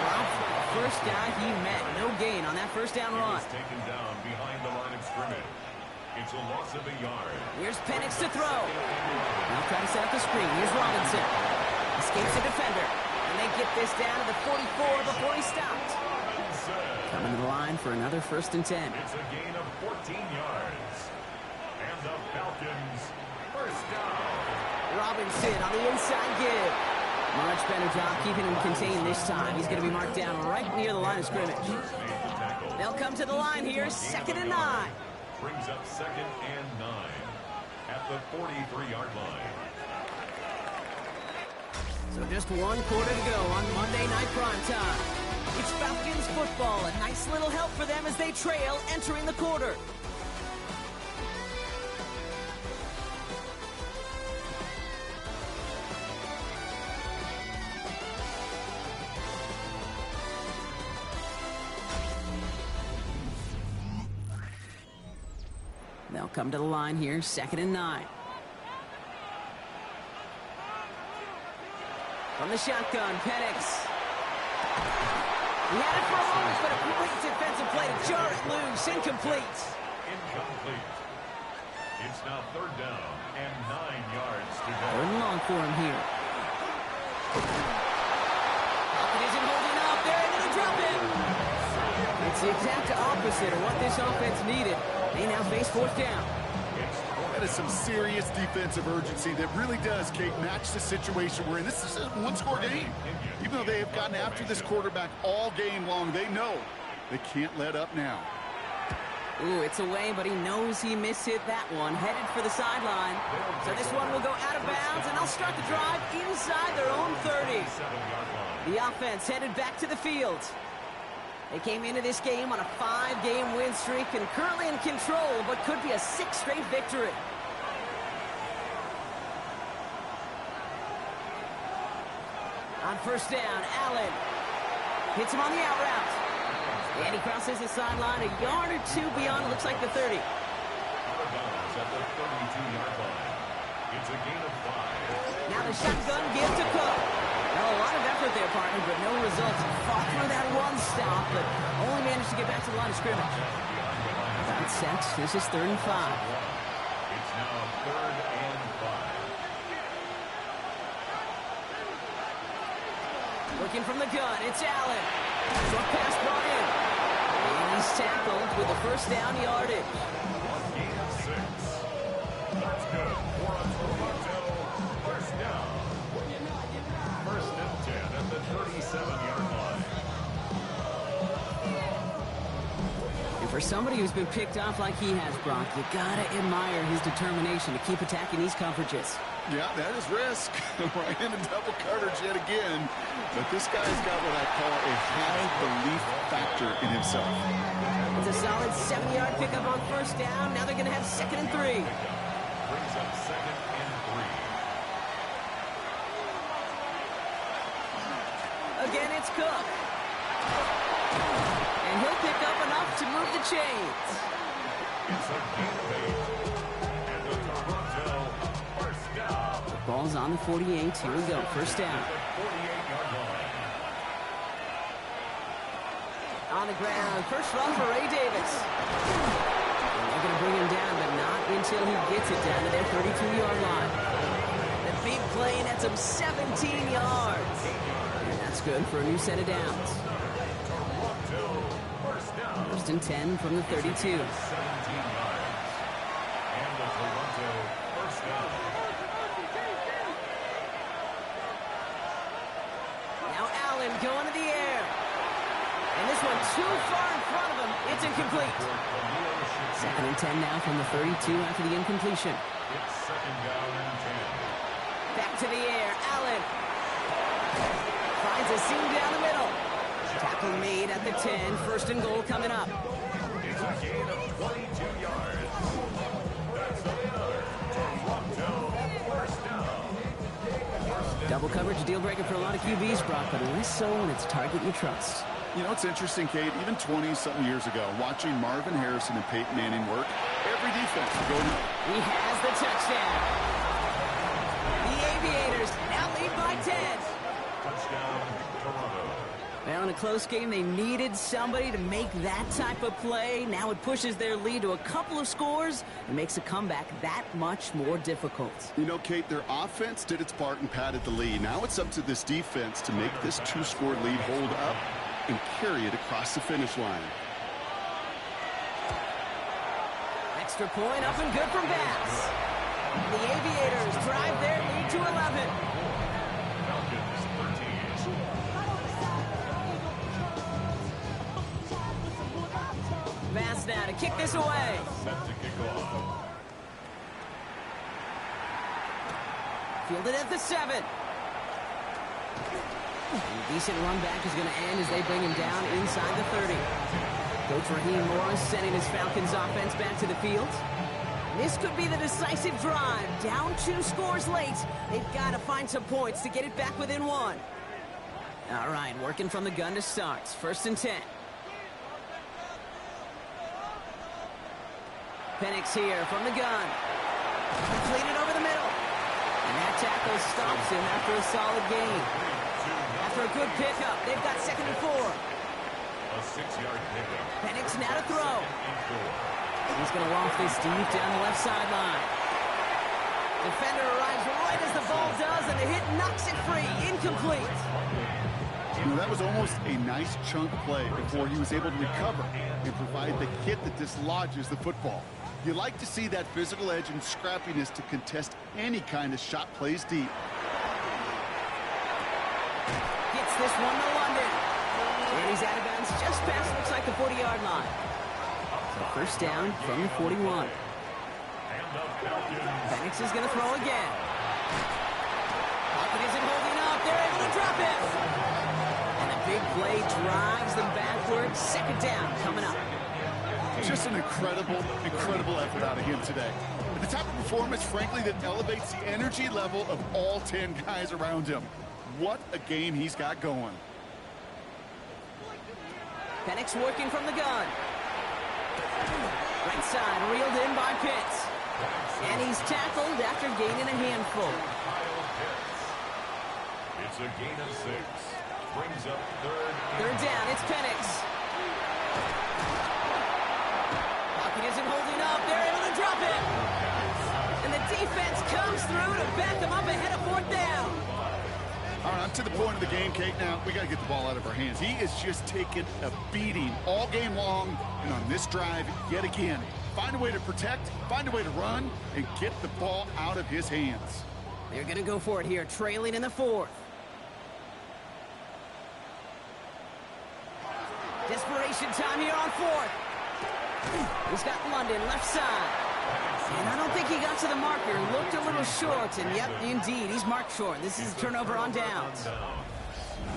Dropped for the first guy he met. No gain on that 1st down run. He was taken down behind the line of scrimmage. It's a loss of a yard. Here's Penix to throw. Now try to set up the screen. Here's Robinson. Escapes the defender. And they get this down to the 44 before he stopped. Coming to the line for another 1st and 10. It's a gain of 14 yards. And the Falcons 1st down. Robinson on the inside give. Much better job keeping him contained this time. He's going to be marked down right near the line of scrimmage. They'll come to the line here, 2nd and 9. Brings up 2nd and 9 at the 43-yard line. So just one quarter to go on Monday Night Primetime. It's Falcons football, a nice little help for them as they trail entering the quarter. They'll come to the line here, 2nd and 9. From the shotgun, Penix. He had it for a moment, but a great defensive play to jar it loose. Incomplete. Incomplete. It's now 3rd down and 9 yards to go. 3rd and long for him here. Falcon isn't holding up. They're going to drop him. It's the exact opposite of what this offense needed. They now face 4th down. That is some serious defensive urgency that really does, Kate, match the situation we're in. This is a one-score game. Even though they have gotten after this quarterback all game long, they know they can't let up now. Ooh, it's away, but he knows he mishit that one. Headed for the sideline. So this one will go out of bounds, and they'll start the drive inside their own 30. The offense headed back to the field. They came into this game on a 5-game win streak and currently in control, but could be a 6th straight victory. On 1st down, Allen hits him on the out route. And he crosses the sideline a yard or 2 beyond, it looks like the 30. Out of bounds at the 32-yard line. It's a gain of 5. Now the shotgun give to Cook. Well, a lot of effort there, partner, but no results. Fought through that one stop, but only managed to get back to the line of scrimmage. About set. This is 3rd and 5. It's now 3rd and 5. Looking from the gun, it's Allen. Short pass brought in. And he's tackled with the 1st down yardage. Gain of 6. That's good. For a Toronto 1st down. 1st and 10 at the 37-yard line. And for somebody who's been picked off like he has, Brock, you gotta admire his determination to keep attacking these coverages. Yeah, that is risk. Right into double coverage yet again. But this guy's got what I call a high belief factor in himself. It's a solid 70-yard pickup on 1st down. Now they're going to have 2nd and 3. Brings up 2nd and 3. Again, it's Cook. And he'll pick up enough to move the chains. It's a gain of 8. And the Toronto 1st down. The ball's on the 48. Here we go. 1st down. 48-yard line. On the ground. 1st run for Ray Davis. And they're going to bring him down, but not until he gets it down to their 32-yard line. The big play nets him 17 yards. And that's good for a new set of downs. Toronto 1st down. 1st and 10 from the 32. 17 yards. And the Toronto 1st down. Now Allen going to the air. And this one too far in front of him. It's incomplete. 2nd and 10 now from the 32 after the incompletion. It's 2nd down and 10. Back to the air. Allen finds a seam down the middle. Tackle made at the 10. 1st and goal coming up. It's a gain of 22 yards. That's another Toronto 1st down. Double coverage, a deal breaker for a lot of QBs, Brock, but less so when it's a target you trust. You know, it's interesting, Kate, even 20-something years ago, watching Marvin Harrison and Peyton Manning work, every defense would go, He has the touchdown. The Aviators now lead by 10. Touchdown, Toronto. Well, in a close game, they needed somebody to make that type of play. Now it pushes their lead to a couple of scores and makes a comeback that much more difficult. you know, Kate, their offense did its part and padded the lead. Now it's up to this defense to make this 2-score lead hold up and carry it across the finish line. Extra point up and good from Bass. The Aviators drive their lead to 11. Falcons 13. Bass now to kick this away. Set to kick off. Fielded at the 7. A decent run back is going to end as they bring him down inside the 30. Coach Raheem Morris sending his Falcons offense back to the field. This could be the decisive drive. Down 2 scores late. They've got to find some points to get it back within 1. All right, working from the gun to start. 1st and 10. Penix here from the gun. Completed over the middle. And that tackle stops him after a solid gain. After a good pickup, they've got 2nd and 4. A 6-yard pickup. Penix now to throw. He's going to loft this deep down the left sideline. Defender arrives right as the ball does, and the hit knocks it free. Incomplete. You know, that was almost a nice chunk play before he was able to recover and provide the hit that dislodges the football. You like to see that physical edge and scrappiness to contest any kind of shot plays deep. Gets this one to London. And he's out of bounds just past, looks like the 40-yard line. So 1st down from the 41. Penix is going to throw again. Pocket isn't holding up. They're able to drop it. And a big play drives them backwards. 2nd down coming up. Just an incredible effort out of him today. The type of performance, frankly, that elevates the energy level of all 10 guys around him. What a game he's got going. Penix working from the gun. Right side, reeled in by Pitts. And he's tackled after gaining a handful. It's a gain of 6. Brings up 3rd down, it's Penix. Pocket isn't holding up. They're able to drop it. And the defense comes through to back them up ahead of 4th down. All right, I'm to the point of the game, Kate. Now, we got to get the ball out of our hands. He is just taking a beating all game long, and on this drive, yet again, find a way to protect, find a way to run, and get the ball out of his hands. They're going to go for it here, trailing in the 4th. Desperation time here on 4th. He's got London left side. And I don't think he got to the marker. Looked a little short, and yep, indeed, he's marked short. This is a turnover on downs.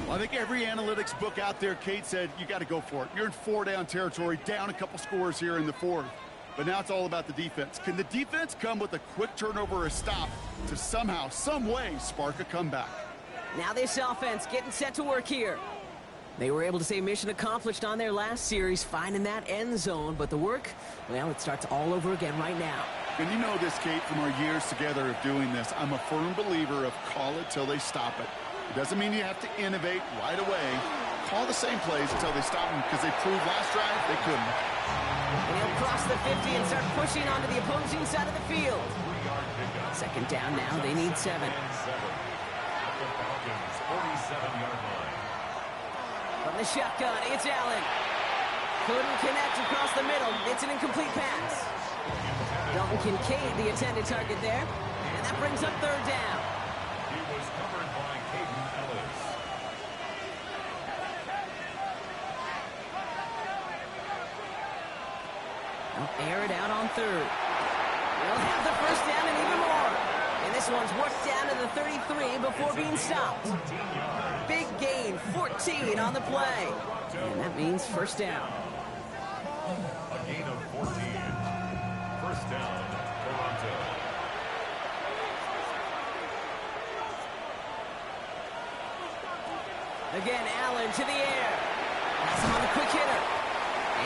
Well, I think every analytics book out there, Kate, said you got to go for it. You're in 4-down territory, down a couple scores here in the 4th. But now it's all about the defense. Can the defense come with a quick turnover or a stop to somehow, some way, spark a comeback? Now this offense getting set to work here. They were able to say mission accomplished on their last series, finding that end zone. But the work, well, it starts all over again right now. And you know this, Kate, from our years together of doing this. I'm a firm believer of call it till they stop it. It doesn't mean you have to innovate right away. Call the same plays until they stop them, because they proved last drive they couldn't. And he'll cross the 50 and start pushing onto the opposing side of the field. 2nd down now. They need 7. the Falcons' 47-yard line. From the shotgun, it's Allen. Couldn't connect across the middle. It's an incomplete pass. Dalton Kincaid, the intended target there. And that brings up 3rd down. He was covered by Caden Ellis. They'll air it out on 3rd. They'll have the 1st down and even more. And this one's worked down to the 33 before being stopped. Big gain, 14 on the play. And that means 1st down. A gain of 14. 1st down, Toronto. Again, Allen to the air. That's him on the quick hitter.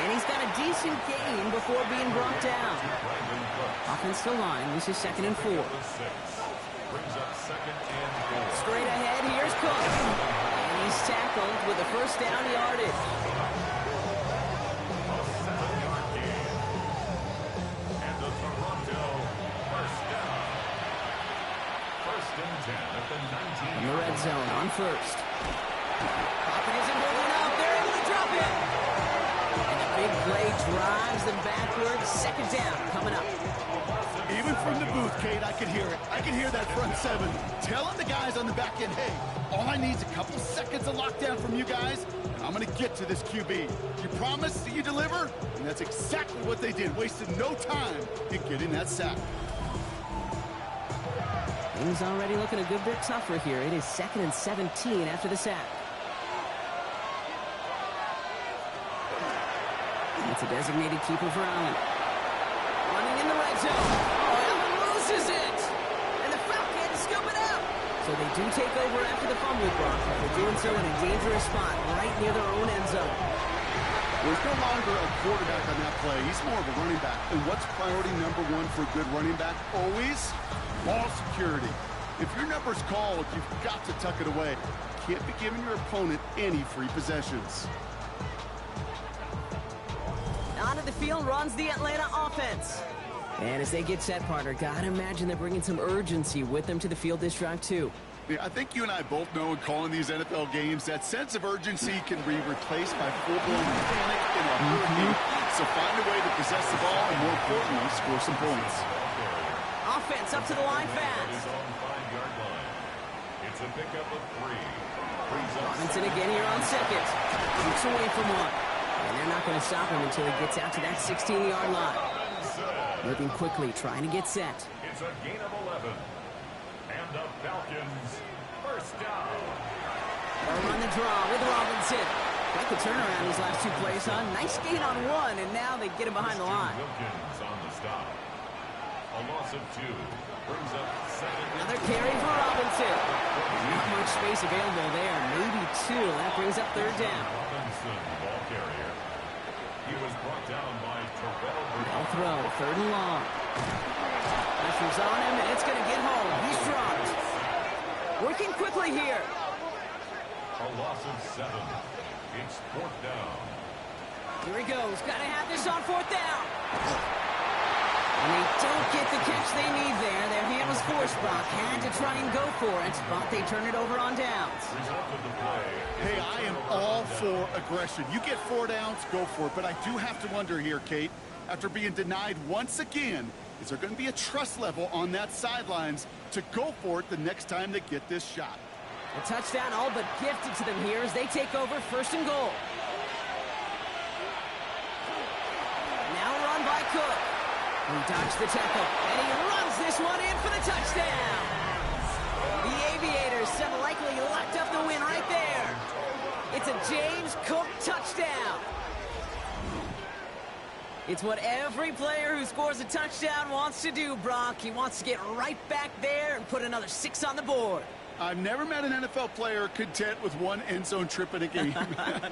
And he's got a decent gain before being brought down. Offensive line, this is 2nd and 4. Brings up 2nd and 4. Straight ahead, here's Cook. And he's tackled with a 1st down yardage. A 7-yard gain. And the Toronto 1st down. 1st and 10 at the 19. In the red zone on 1st. Pocket isn't holding up. They're able to drop it. And a big play drives them backwards. 2nd down coming up. Even from the booth, Kate, I could hear it. I could hear that front 7 telling the guys on the back end, hey, all I need is a couple seconds of lockdown from you guys, and I'm going to get to this QB. You promise that you deliver? And that's exactly what they did, wasted no time in getting that sack. Things already looking a good bit tougher here. It is 2nd and 17 after the sack. It's a designated keeper for Allen. Running in the red zone. Oh, Allen loses it. And the Falcons scoop it up. So they do take over after the fumble block, but they're doing so in a dangerous spot right near their own end zone. There's no longer a quarterback on that play. He's more of a running back. And what's priority number one for a good running back? Always ball security. If your number's called, you've got to tuck it away. You can't be giving your opponent any free possessions. Onto the field runs the Atlanta offense. And as they get set, partner, gotta imagine they're bringing some urgency with them to the field this drive, too. Yeah, I think you and I both know in calling these NFL games that sense of urgency can be replaced by full-blown panic in a hurricane. So find a way to possess the ball and, more importantly, score some points. Offense up to the line fast. It's a pickup of 3. Robinson again here on second. Keeps away from one. And they're not going to stop him until he gets out to that 16-yard line. Moving quickly, trying to get set. It's a gain of 11. And the Falcons first down. They'll run the draw with Robinson. Quite the turnaround these last 2 plays, huh? Nice gain on one, and now they get him behind the line. Wilkins on the stop. A loss of 2 brings up 2nd. Another carry for Robinson. Not much space available there. Maybe 2. That brings up 3rd down. Robinson, ball carrier. He was brought down by Terrell. Ball throw, 3rd and long. Pressure's on him, and it's going to get home. He's dropped. Working quickly here. A loss of 7. It's 4th down. Here he goes. Got to have this on 4th down. And they don't get the catch they need there. Their hand was forced, Brock. Had to try and go for it, but they turn it over on downs. Result of the play. Hey, I am all for aggression. You get 4 downs, go for it. But I do have to wonder here, Kate, after being denied once again, is there going to be a trust level on that sidelines to go for it the next time they get this shot? A touchdown all but gifted to them here as they take over 1st and goal. Now run by Cook. He dodged the tackle, and he runs this one in for the touchdown. The Aviators have likely locked up the win right there. It's a James Cook touchdown. It's what every player who scores a touchdown wants to do, Brock. He wants to get right back there and put another 6 on the board. I've never met an NFL player content with 1 end zone trip in a game.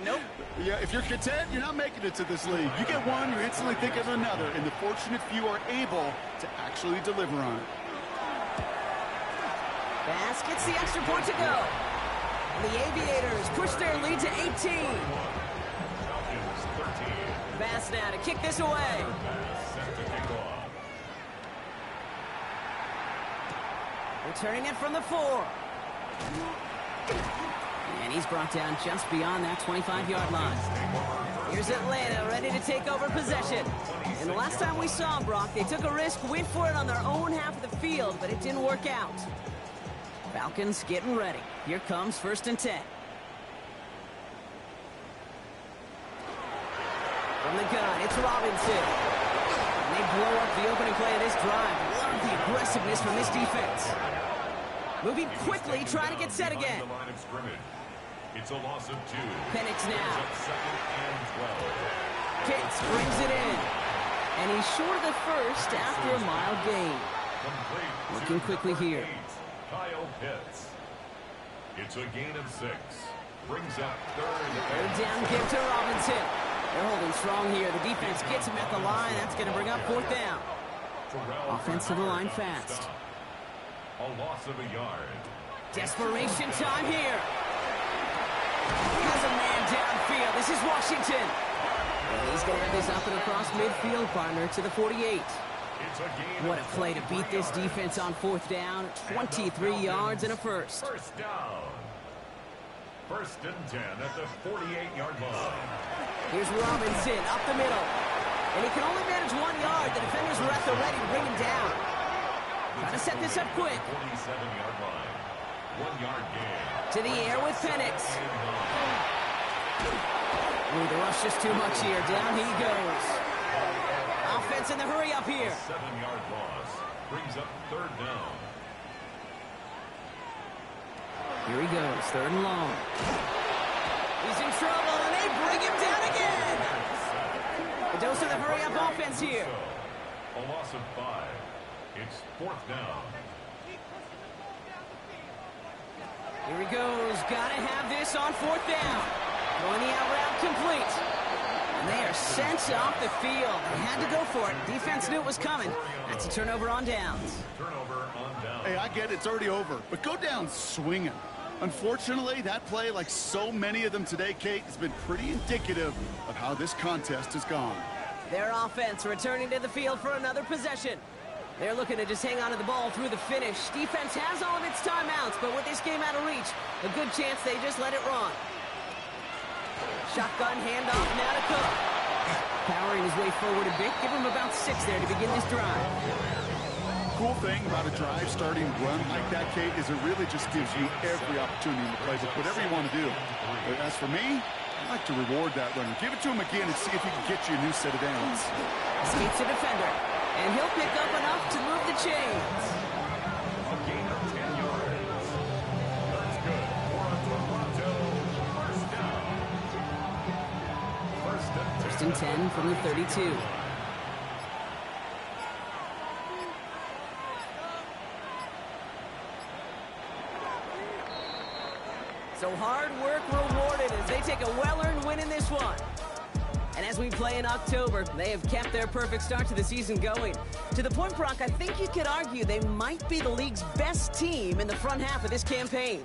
Nope. Yeah, if you're content, you're not making it to this league. You get one, you're instantly thinking of another, and the fortunate few are able to actually deliver on it. Bass gets the extra point to go. And the Aviators push their lead to 18. Falcons 13. Bass now to kick this away. Set to kick off. Returning it from the 4. And he's brought down just beyond that 25-yard line. Here's Atlanta ready to take over possession. And the last time we saw them, Brock, they took a risk, went for it on their own half of the field, but it didn't work out. Falcons getting ready. Here comes 1st and 10. From the gun, it's Robinson. And they blow up the opening play of this drive. Love the aggressiveness from this defense. Moving quickly, trying to get set again. The line of scrimmage. It's a loss of 2. Penix now. 2nd and 12. Pitts brings it in. And he's short of the 1st after a mild gain. Complete. Looking quickly here. Kyle Pitts. It's a gain of 6. Brings up 3rd. Third down give to Robinson. They're holding strong here. The defense gets him at the line. That's going to bring up 4th down. Offense to the line fast. A loss of a yard. Desperation time here. Has a man downfield. This is Washington. And he's going to have this up and across midfield, partner, to the 48. What a play to beat this defense on 4th down. 23 yards and a first. First down. 1st and 10 at the 48-yard line. Here's Robinson up the middle. And he can only manage 1 yard. The defenders were at the ready to bring him down. Trying to set this up quick. 47-yard line. 1 yard gain. To the air with Penix. Ooh, the rush is too much here. Down he goes. Offense in the hurry up here. 7-yard loss. Brings up 3rd down. Here he goes, 3rd and long. He's in trouble, and they bring him down again. The dose of the hurry-up offense here. A loss of 5. It's 4th down. Here he goes. Gotta have this on 4th down. Throwing the out route complete. And they are sent off the field. They had to go for it. Defense knew it was coming. That's a turnover on downs. Turnover on downs. Hey, I get it. It's already over. But go down swinging. Unfortunately, that play, like so many of them today, Kate, has been pretty indicative of how this contest has gone. Their offense returning to the field for another possession. They're looking to just hang on to the ball through the finish. Defense has all of its timeouts, but with this game out of reach, a good chance they just let it run. Shotgun handoff now to Cook. Powering his way forward a bit. Give him about 6 there to begin this drive. Cool thing about a drive starting run like that, Kate, is it really just gives you every opportunity in the playbook, whatever you want to do. But as for me, I like to reward that runner. Give it to him again and see if he can get you a new set of downs. Escapes the defender, and he'll pick up enough to move the chains. A gain of 10 yards. That's good. For a Toronto first down. First and 10 from the 32. So hard work rewarded as they take a well-earned win in this one. And as we play in October, they have kept their perfect start to the season going. To the point, Brock, I think you could argue they might be the league's best team in the front half of this campaign.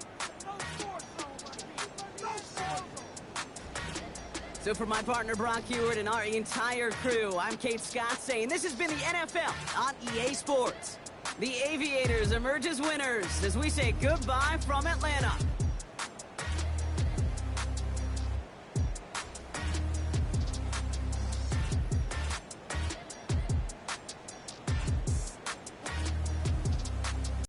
So for my partner, Brock Heward, and our entire crew, I'm Kate Scott saying this has been the NFL on EA Sports. The Aviators emerge as winners as we say goodbye from Atlanta.